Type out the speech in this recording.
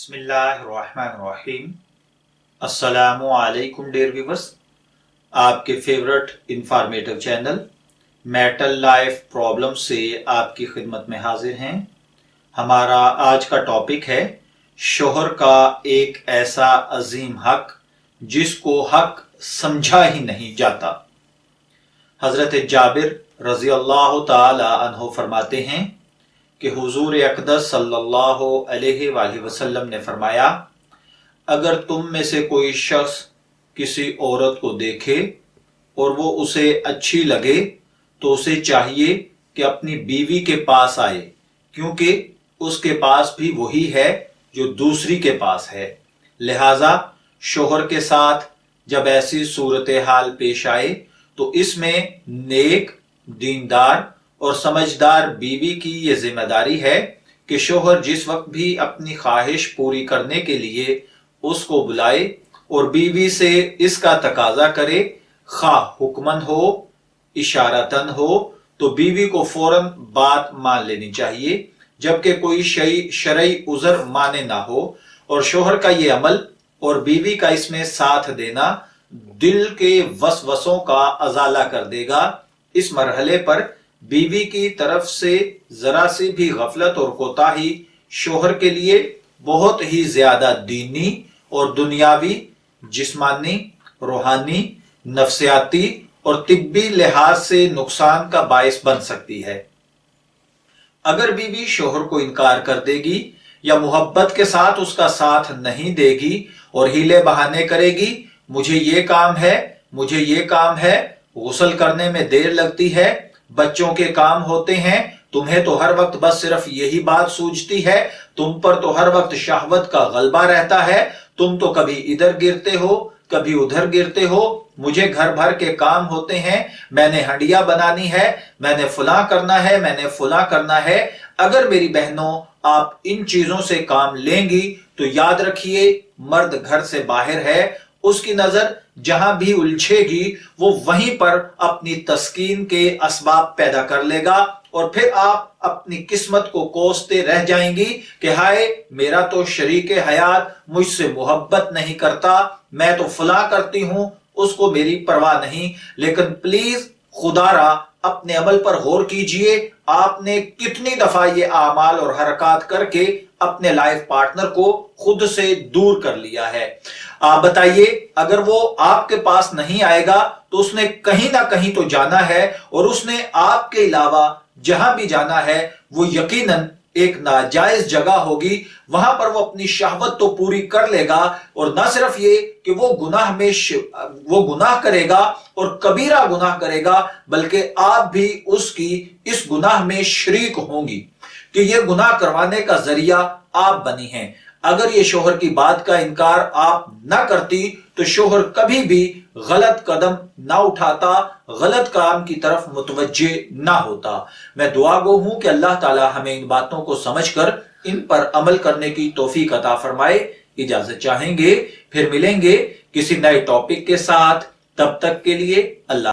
बिस्मिल्लाहिर्रहमानिर्रहीम। अस्सलामु अलैकुम डियर व्यूअर्स, आपके favourite informative channel marital life problem से आपकी खिदमत में हाजिर हैं। हमारा आज का टॉपिक है शोहर का एक ऐसा अजीम हक जिसको हक समझा ही नहीं जाता। हजरत जाबिर रजी अल्लाह ताला अन्हु फरमाते हैं कि हुजूर अक़दस सल्लल्लाहु अलैहि वसल्लम ने फरमाया, अगर तुम में से कोई शख्स किसी औरत को देखे और वो उसे अच्छी लगे तो उसे चाहिए कि अपनी बीवी के पास आए, क्योंकि उसके पास भी वही है जो दूसरी के पास है। लिहाजा शोहर के साथ जब ऐसी सूरत हाल पेश आए तो इसमें नेक, दीनदार और समझदार बीवी की ये जिम्मेदारी है कि शोहर जिस वक्त भी अपनी ख्वाहिश पूरी करने के लिए उसको बुलाए और बीवी से इसका तकाजा करे, खा हुक्मन हो इशारतन हो, तो बीवी को फौरन बात मान लेनी चाहिए, जबकि कोई शरई उज़र माने ना हो। और शोहर का ये अमल और बीवी का इसमें साथ देना दिल के वसवसों का अजाला कर देगा। इस मरहले पर बीवी की तरफ से जरा सी भी गफलत और कोताही शोहर के लिए बहुत ही ज्यादा दीनी और दुनियावी, जिस्मानी, रूहानी, नफ्सियाती और तिब्बी लिहाज से नुकसान का बायस बन सकती है। अगर बीवी शोहर को इनकार कर देगी या मोहब्बत के साथ उसका साथ नहीं देगी और हीले बहाने करेगी, मुझे ये काम है, मुझे ये काम है, गुस्ल करने में देर लगती है, बच्चों के काम होते हैं, तुम्हें तो हर वक्त बस सिर्फ यही बात सूझती है, तुम पर तो हर वक्त शहवत का गलबा रहता है, तुम तो कभी इधर गिरते हो कभी उधर गिरते हो, मुझे घर भर के काम होते हैं, मैंने हंडिया बनानी है, मैंने फुला करना है, मैंने फुला करना है। अगर मेरी बहनों आप इन चीजों से काम लेंगी तो याद रखिए, मर्द घर से बाहर है, उसकी नजर जहां भी उलझेगी वो वहीं पर अपनी तस्कीन के असबाब पैदा कर लेगा और फिर आप अपनी किस्मत को कोसते रह जाएंगी कि हाय, मेरा तो शरीके हयात मुझसे मोहब्बत नहीं करता, मैं तो फला करती हूं, उसको मेरी परवाह नहीं। लेकिन प्लीज खुदारा अपने अमल पर गौर कीजिए, आपने कितनी दफा ये आमाल और हरकत करके अपने लाइफ पार्टनर को खुद से दूर कर लिया है। आप बताइए, अगर वो आपके पास नहीं आएगा तो उसने कहीं ना कहीं तो जाना है, और उसने आपके अलावा जहां भी जाना है वो यकीनन एक नाजायज जगह होगी, वहां पर वो अपनी शहवत तो पूरी कर लेगा, और ना सिर्फ ये कि वो गुनाह करेगा और कबीरा गुनाह करेगा, बल्कि आप भी उसकी इस गुनाह में शरीक होंगी कि ये गुनाह करवाने का जरिया आप बनी हैं। अगर ये शोहर की बात का इनकार आप ना करती तो शोहर कभी भी गलत कदम ना उठाता, गलत काम की तरफ मुतवज्जे ना होता। मैं दुआ गो हूं कि अल्लाह ताला हमें इन बातों को समझकर इन पर अमल करने की तौफीक अता फरमाए। इजाजत चाहेंगे, फिर मिलेंगे किसी नए टॉपिक के साथ, तब तक के लिए अल्लाह।